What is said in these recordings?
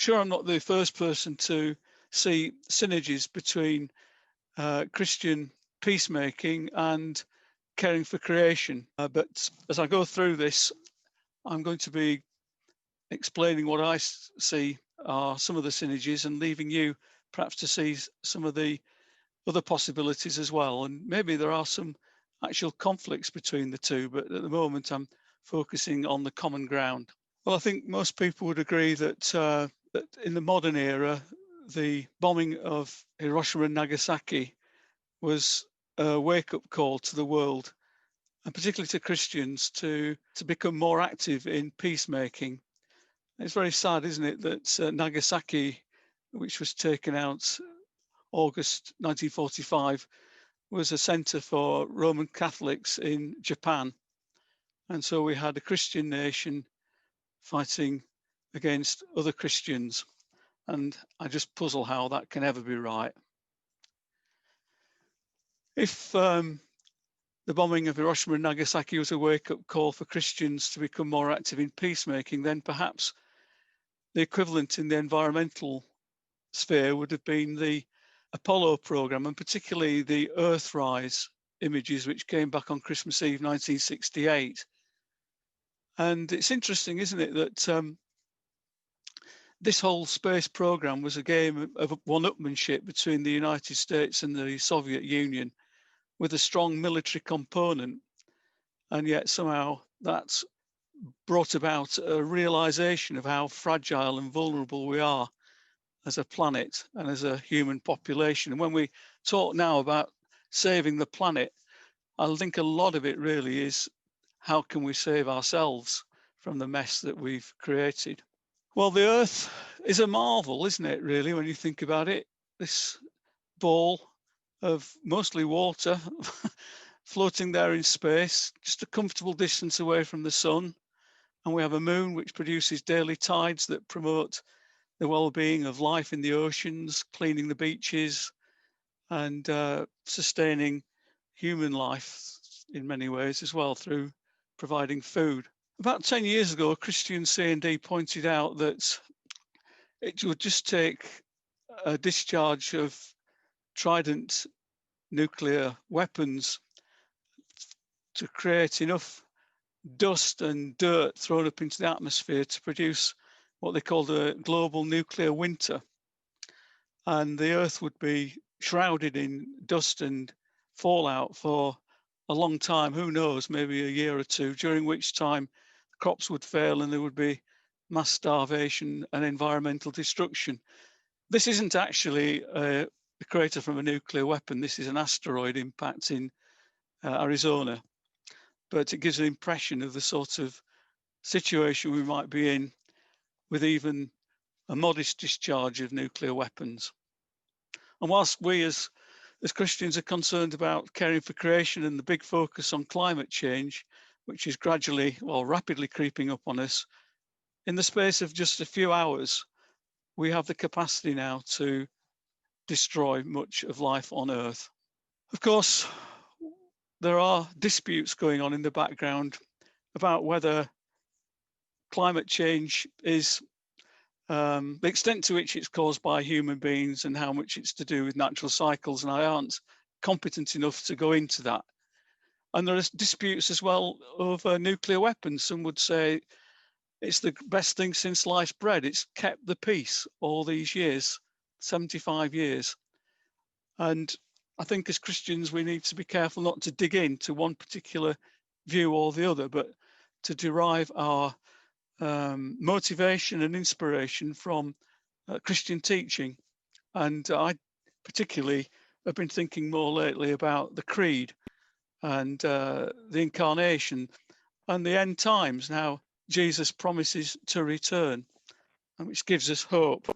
Sure, I'm not the first person to see synergies between Christian peacemaking and caring for creation. But as I go through this, I'm going to be explaining what I see are some of the synergies and leaving you perhaps to see some of the other possibilities as well. And maybe there are some actual conflicts between the two, but at the moment I'm focusing on the common ground. Well, I think most people would agree that, that in the modern era, the bombing of Hiroshima and Nagasaki was a wake-up call to the world, and particularly to Christians, to become more active in peacemaking. It's very sad, isn't it, that Nagasaki, which was taken out August 1945, was a centre for Roman Catholics in Japan. And so we had a Christian nation fighting against other Christians. And I just puzzle how that can ever be right. If the bombing of Hiroshima and Nagasaki was a wake-up call for Christians to become more active in peacemaking, then perhaps the equivalent in the environmental sphere would have been the Apollo program, and particularly the Earthrise images, which came back on Christmas Eve 1968. And it's interesting, isn't it, that this whole space program was a game of one-upmanship between the United States and the Soviet Union, with a strong military component. And yet somehow that's brought about a realization of how fragile and vulnerable we are as a planet and as a human population. And when we talk now about saving the planet, I think a lot of it really is how can we save ourselves from the mess that we've created. Well, the Earth is a marvel, isn't it, really, when you think about it? This ball of mostly water floating there in space, just a comfortable distance away from the sun. And we have a moon which produces daily tides that promote the well-being of life in the oceans, cleaning the beaches, and sustaining human life in many ways as well through providing food. About 10 years ago, a Christian C&D pointed out that it would just take a discharge of Trident nuclear weapons to create enough dust and dirt thrown up into the atmosphere to produce what they called a global nuclear winter. And the Earth would be shrouded in dust and fallout for a long time, who knows, maybe a year or two, during which time crops would fail and there would be mass starvation and environmental destruction. This isn't actually a crater from a nuclear weapon. This is an asteroid impact in Arizona. But it gives an impression of the sort of situation we might be in with even a modest discharge of nuclear weapons. And whilst we as Christians are concerned about caring for creation and the big focus on climate change, which is gradually, well, rapidly creeping up on us, in the space of just a few hours, we have the capacity now to destroy much of life on Earth. Of course, there are disputes going on in the background about whether climate change is the extent to which it's caused by human beings and how much it's to do with natural cycles, and I aren't competent enough to go into that. And there are disputes as well over nuclear weapons. Some would say it's the best thing since sliced bread. It's kept the peace all these years, 75 years. And I think as Christians, we need to be careful not to dig into one particular view or the other, but to derive our motivation and inspiration from Christian teaching. And I particularly have been thinking more lately about the creed and the incarnation and the end times, and how Jesus promises to return, and which gives us hope.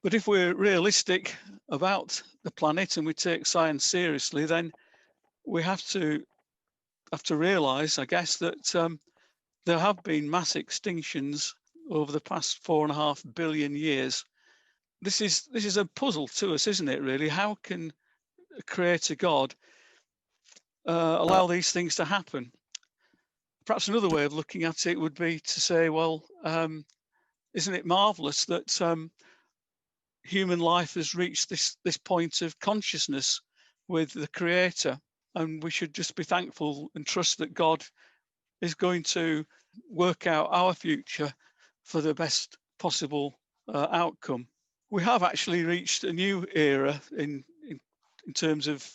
But if we're realistic about the planet and we take science seriously, then we have to realize, I guess, that there have been mass extinctions over the past 4.5 billion years. This is a puzzle to us, isn't it, really? How can a creator God allow these things to happen? Perhaps another way of looking at it would be to say, well, isn't it marvelous that human life has reached this point of consciousness with the Creator? And we should just be thankful and trust that God is going to work out our future for the best possible outcome. We have actually reached a new era in terms of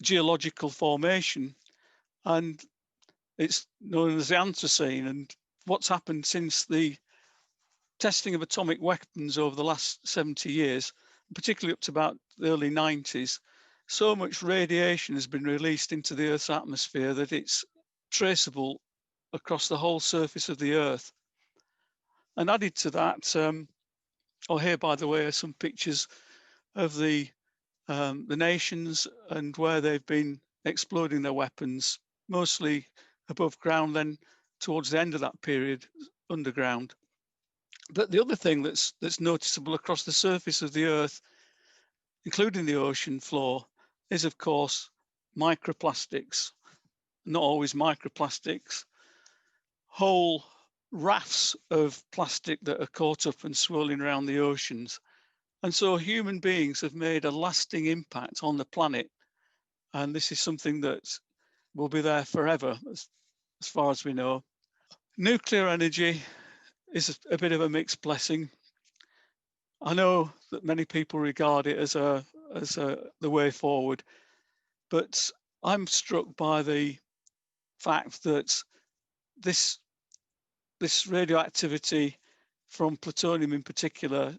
geological formation, and it's known as the Anthropocene. And what's happened since the testing of atomic weapons over the last 70 years, particularly up to about the early 90s, so much radiation has been released into the Earth's atmosphere that it's traceable across the whole surface of the Earth. And added to that, here, by the way, are some pictures of the nations and where they've been exploding their weapons, mostly above ground, then towards the end of that period, underground. But the other thing that's noticeable across the surface of the Earth, including the ocean floor, is of course microplastics. Not always microplastics, whole rafts of plastic that are caught up and swirling around the oceans. And so human beings have made a lasting impact on the planet. And this is something that will be there forever, as far as we know. Nuclear energy is a bit of a mixed blessing. I know that many people regard it as the way forward, but I'm struck by the fact that this radioactivity from plutonium in particular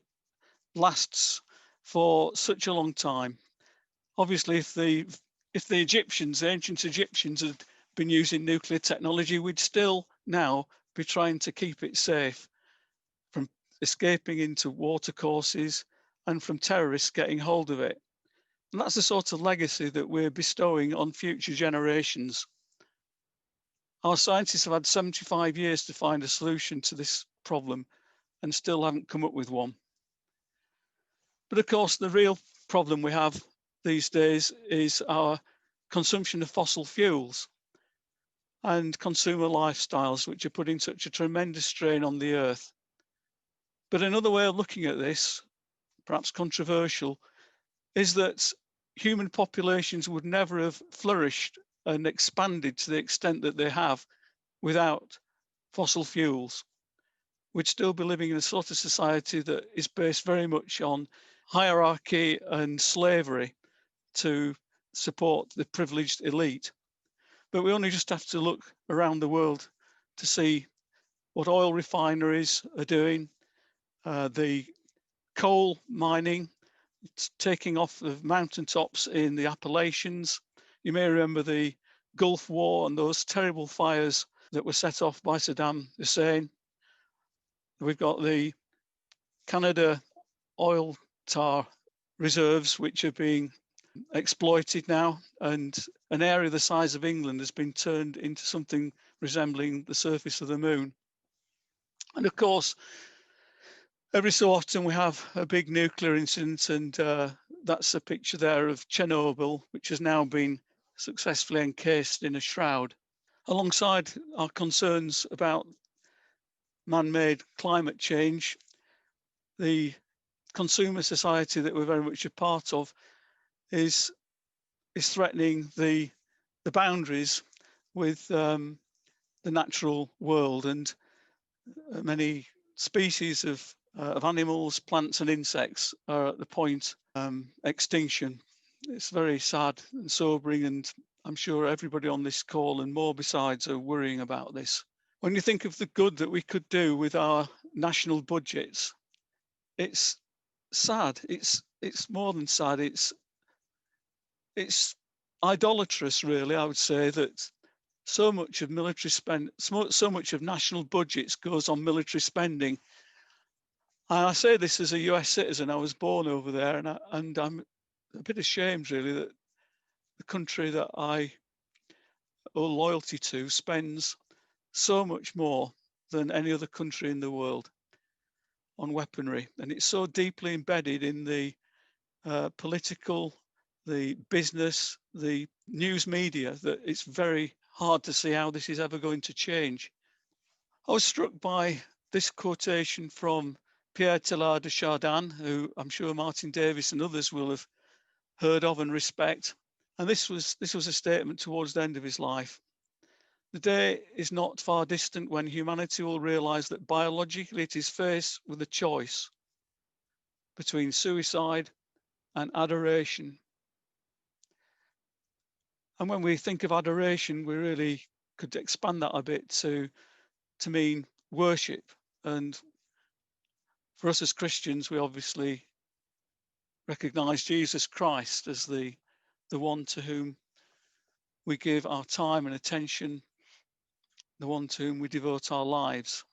lasts for such a long time. Obviously, if the Egyptians, the ancient Egyptians, had been using nuclear technology, we'd still now be trying to keep it safe from escaping into watercourses and from terrorists getting hold of it. And that's the sort of legacy that we're bestowing on future generations. Our scientists have had 75 years to find a solution to this problem and still haven't come up with one. But of course, the real problem we have these days is our consumption of fossil fuels and consumer lifestyles, which are putting such a tremendous strain on the Earth. But another way of looking at this, perhaps controversial, is that human populations would never have flourished and expanded to the extent that they have without fossil fuels. We'd still be living in a sort of society that is based very much on hierarchy and slavery to support the privileged elite. But we only just have to look around the world to see what oil refineries are doing, the coal mining, it's taking off the mountaintops in the Appalachians. You may remember the Gulf War and those terrible fires that were set off by Saddam Hussein. We've got the Canada oil tar reserves, which are being exploited now, and an area the size of England has been turned into something resembling the surface of the moon. And of course, every so often we have a big nuclear incident, and that's a picture there of Chernobyl, which has now been successfully encased in a shroud. Alongside our concerns about man-made climate change, the consumer society that we're very much a part of is threatening the boundaries with the natural world, and many species of animals, plants and insects are at the point extinction. It's very sad and sobering, and I'm sure everybody on this call and more besides are worrying about this. When you think of the good that we could do with our national budgets, it's sad. It's more than sad. It's idolatrous, really. I would say that so much of military spend, so much of national budgets goes on military spending. And I say this as a US citizen. I was born over there, and I'm a bit ashamed, really, that the country that I owe loyalty to spends so much more than any other country in the world on weaponry. And it's so deeply embedded in the political, the business, the news media that it's very hard to see how this is ever going to change. I was struck by this quotation from Pierre Teilhard de Chardin, who I'm sure Martin Davis and others will have heard of and respect. And this was a statement towards the end of his life. The day is not far distant when humanity will realise that biologically it is faced with a choice between suicide and adoration. And when we think of adoration, we really could expand that a bit to mean worship. And for us as Christians, we obviously recognise Jesus Christ as the one to whom we give our time and attention, the one to whom we devote our lives.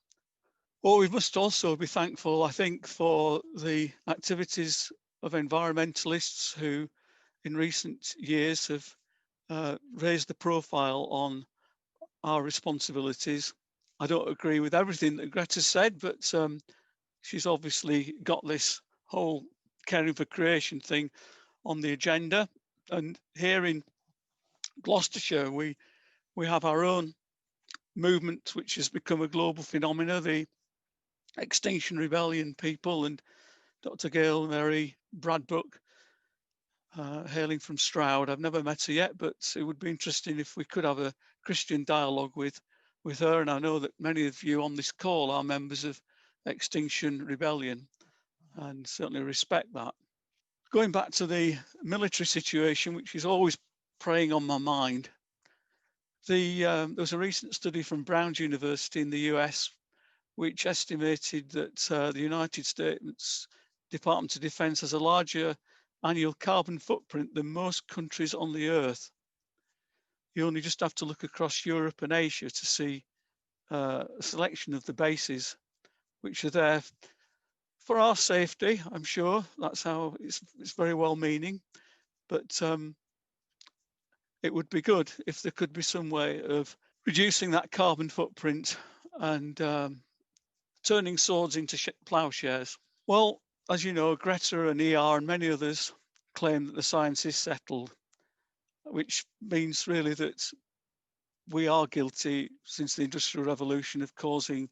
Well, we must also be thankful, I think, for the activities of environmentalists who in recent years have raised the profile on our responsibilities. I don't agree with everything that Greta said, but she's obviously got this whole caring for creation thing on the agenda. And here in Gloucestershire, we have our own movement, which has become a global phenomena, the Extinction Rebellion people, and Dr. Gail Mary Bradbrook, hailing from Stroud. I've never met her yet, but it would be interesting if we could have a Christian dialogue with her. And I know that many of you on this call are members of Extinction Rebellion, and certainly respect that. Going back to the military situation, which is always preying on my mind, there was a recent study from Brown's University in the US, which estimated that the United States Department of Defense has a larger annual carbon footprint than most countries on the earth. You only just have to look across Europe and Asia to see a selection of the bases which are there for our safety. I'm sure that's how it's very well meaning, but it would be good if there could be some way of reducing that carbon footprint and turning swords into plowshares. Well, as you know, Greta and ER and many others claim that the science is settled, which means really that we are guilty since the Industrial Revolution of causing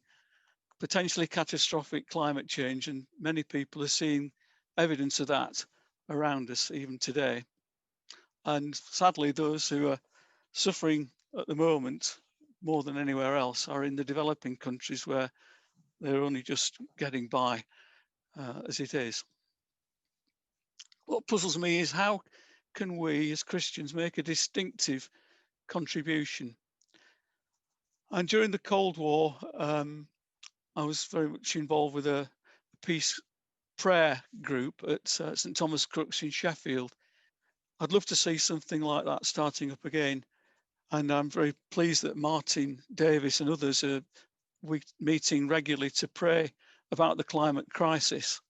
potentially catastrophic climate change, and many people are seeing evidence of that around us even today. And sadly, those who are suffering at the moment more than anywhere else are in the developing countries where they're only just getting by as it is. What puzzles me is how can we as Christians make a distinctive contribution? And during the Cold War, I was very much involved with a peace prayer group at St Thomas Crux in Sheffield. I'd love to see something like that starting up again. And I'm very pleased that Martin Davis and others are meeting regularly to pray about the climate crisis.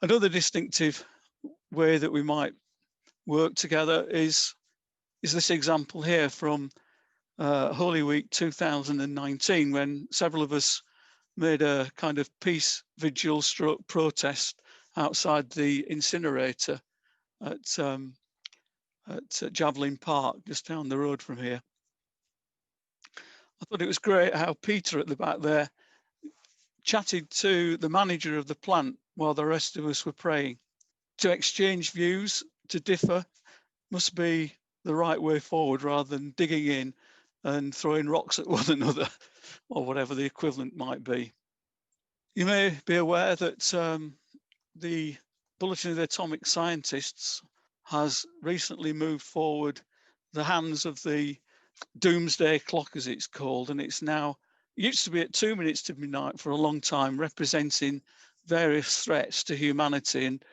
Another distinctive way that we might work together is this example here from Holy Week 2019, when several of us made a kind of peace vigil stroke protest outside the incinerator at Javelin Park, just down the road from here. I thought it was great how Peter at the back there chatted to the manager of the plant while the rest of us were praying. To exchange views, to differ, must be the right way forward rather than digging in and throwing rocks at one another or whatever the equivalent might be. You may be aware that the Bulletin of the Atomic Scientists has recently moved forward the hands of the doomsday clock, as it's called, and it's now, it used to be at 2 minutes to midnight for a long time, representing various threats to humanity. And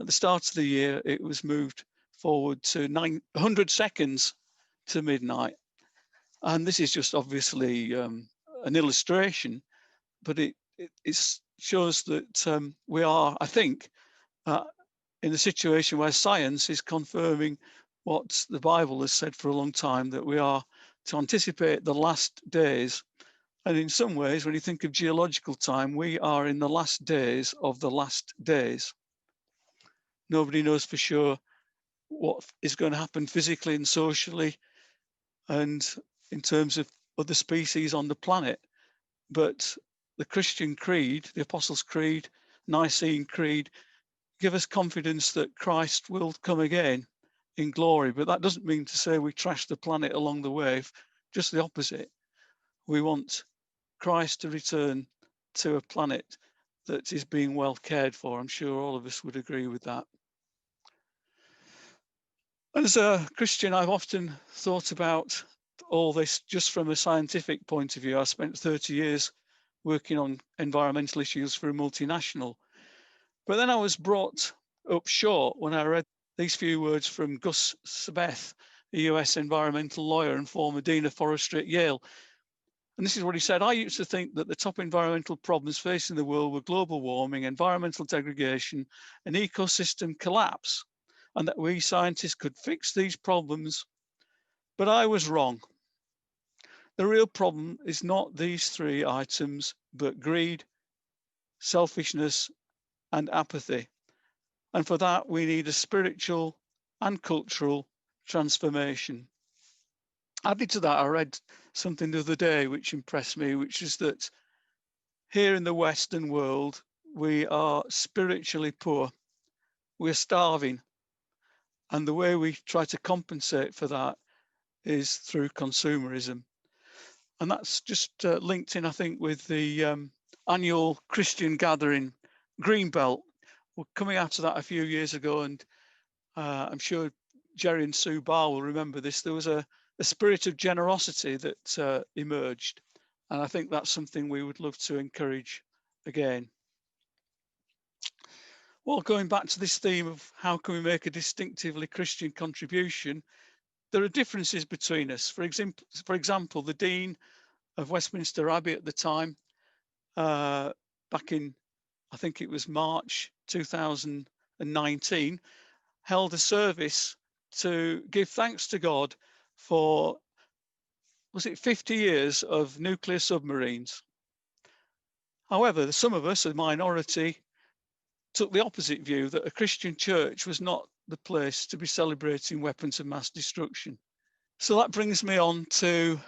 at the start of the year, it was moved forward to 900 seconds to midnight. And this is just obviously an illustration, but it shows that we are, I think, in a situation where science is confirming what the Bible has said for a long time, that we are to anticipate the last days. And in some ways, when you think of geological time, we are in the last days of the last days. Nobody knows for sure what is going to happen physically and socially and in terms of other species on the planet. But the Christian Creed, the Apostles' Creed, Nicene Creed, give us confidence that Christ will come again in glory. But that doesn't mean to say we trash the planet along the way, just the opposite. We want Christ to return to a planet that is being well cared for. I'm sure all of us would agree with that. And as a Christian, I've often thought about all this just from a scientific point of view. I spent 30 years working on environmental issues for a multinational. But then I was brought up short when I read these few words from Gus Sabeth, a US environmental lawyer and former Dean of Forestry at Yale. And this is what he said: I used to think that the top environmental problems facing the world were global warming, environmental degradation, and ecosystem collapse, and that we scientists could fix these problems. But I was wrong. The real problem is not these three items, but greed, selfishness, and apathy. And for that, we need a spiritual and cultural transformation. Added to that, I read something the other day which impressed me, which is that here in the Western world, we are spiritually poor. We're starving. And the way we try to compensate for that is through consumerism. And that's just linked in, I think, with the annual Christian gathering, Greenbelt. We're coming out of that a few years ago, and I'm sure Jerry and Sue Barr will remember this. There was a spirit of generosity that emerged. And I think that's something we would love to encourage again. Well, going back to this theme of how can we make a distinctively Christian contribution, there are differences between us. For example, the Dean of Westminster Abbey at the time, back in, I think it was March 2019, held a service to give thanks to God for, was it 50 years of nuclear submarines? However, some of us, a minority, took the opposite view, that a Christian church was not the place to be celebrating weapons of mass destruction. So that brings me on to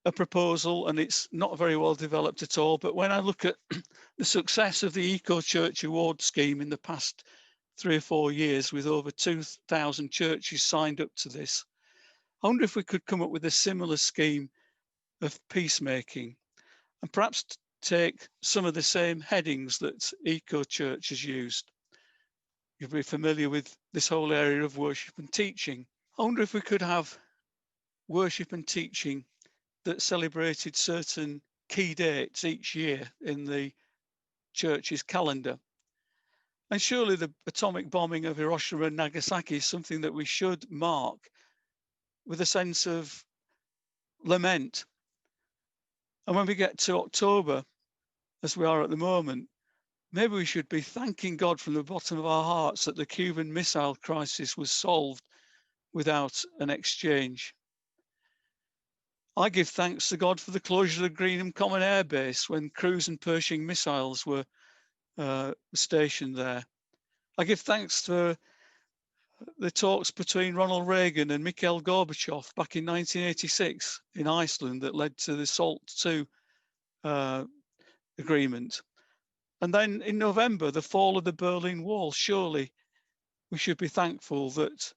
a proposal, and it's not very well developed at all, but when I look at the success of the Eco Church Award scheme in the past 3 or 4 years, with over 2,000 churches signed up to this, I wonder if we could come up with a similar scheme of peacemaking, and perhaps take some of the same headings that Eco Church has used. You'll be familiar with this whole area of worship and teaching. I wonder if we could have worship and teaching that celebrated certain key dates each year in the church's calendar. And surely the atomic bombing of Hiroshima and Nagasaki is something that we should mark with a sense of lament. And when we get to October, as we are at the moment, maybe we should be thanking God from the bottom of our hearts that the Cuban Missile Crisis was solved without an exchange. I give thanks to God for the closure of the Greenham Common Air Base when cruise and Pershing missiles were stationed there. I give thanks for the talks between Ronald Reagan and Mikhail Gorbachev back in 1986 in Iceland that led to the SALT II agreement. And then in November, the fall of the Berlin Wall. Surely we should be thankful that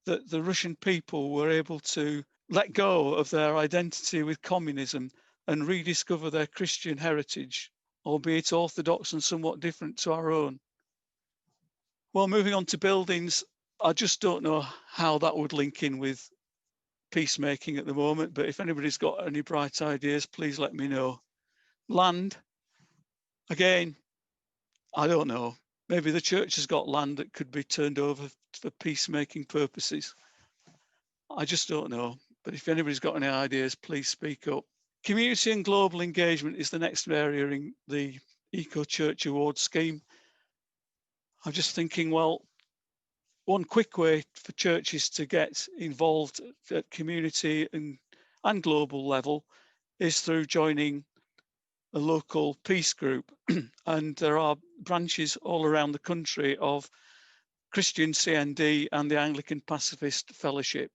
the Russian people were able to let go of their identity with communism and rediscover their Christian heritage, albeit orthodox and somewhat different to our own. Well, moving on to buildings, I just don't know how that would link in with peacemaking at the moment, but if anybody's got any bright ideas, please let me know. Land, again, I don't know. Maybe the church has got land that could be turned over for peacemaking purposes. I just don't know. But if anybody's got any ideas, please speak up. Community and global engagement is the next area in the Eco Church Award scheme. I'm just thinking, well, one quick way for churches to get involved at community and global level is through joining a local peace group. And there are branches all around the country of Christian CND and the Anglican Pacifist Fellowship.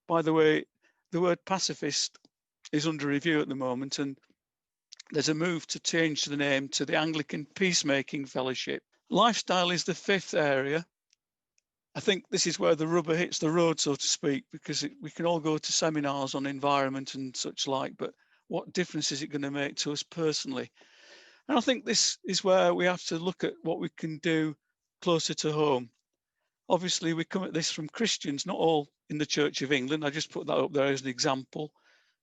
By the way, the word pacifist is under review at the moment, and there's a move to change the name to the Anglican Peacemaking Fellowship. Lifestyle is the fifth area. I think this is where the rubber hits the road, so to speak, because we can all go to seminars on environment and such like, but what difference is it going to make to us personally? And I think this is where we have to look at what we can do closer to home. Obviously, we come at this from Christians, not all in the Church of England. I just put that up there as an example.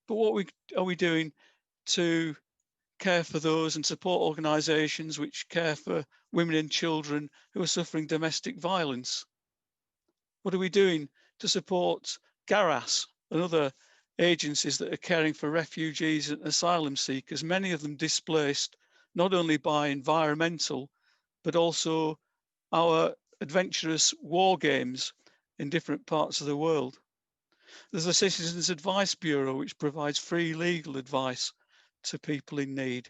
But what are we doing to care for those and support organisations which care for women and children who are suffering domestic violence? What are we doing to support GARAS and other agencies that are caring for refugees and asylum seekers, many of them displaced not only by environmental, but also our adventurous war games in different parts of the world? There's a Citizens Advice Bureau which provides free legal advice to people in need.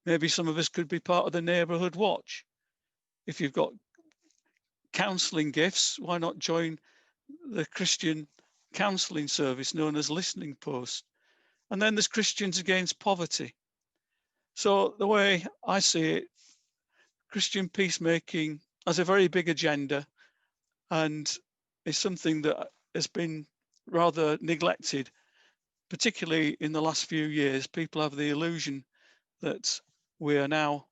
Maybe some of us could be part of the Neighbourhood Watch. If you've got counselling gifts, why not join the Christian counselling service known as Listening Post? And then there's Christians Against Poverty. So the way I see it, Christian peacemaking has a very big agenda and is something that has been rather neglected, particularly in the last few years. People have the illusion that we are now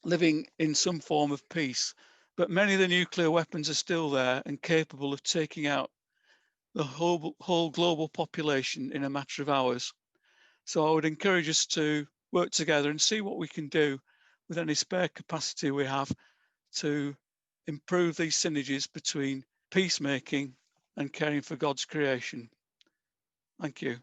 living in some form of peace, but many of the nuclear weapons are still there and capable of taking out the whole global population in a matter of hours. So I would encourage us to work together and see what we can do with any spare capacity we have to improve these synergies between peacemaking and caring for God's creation. Thank you.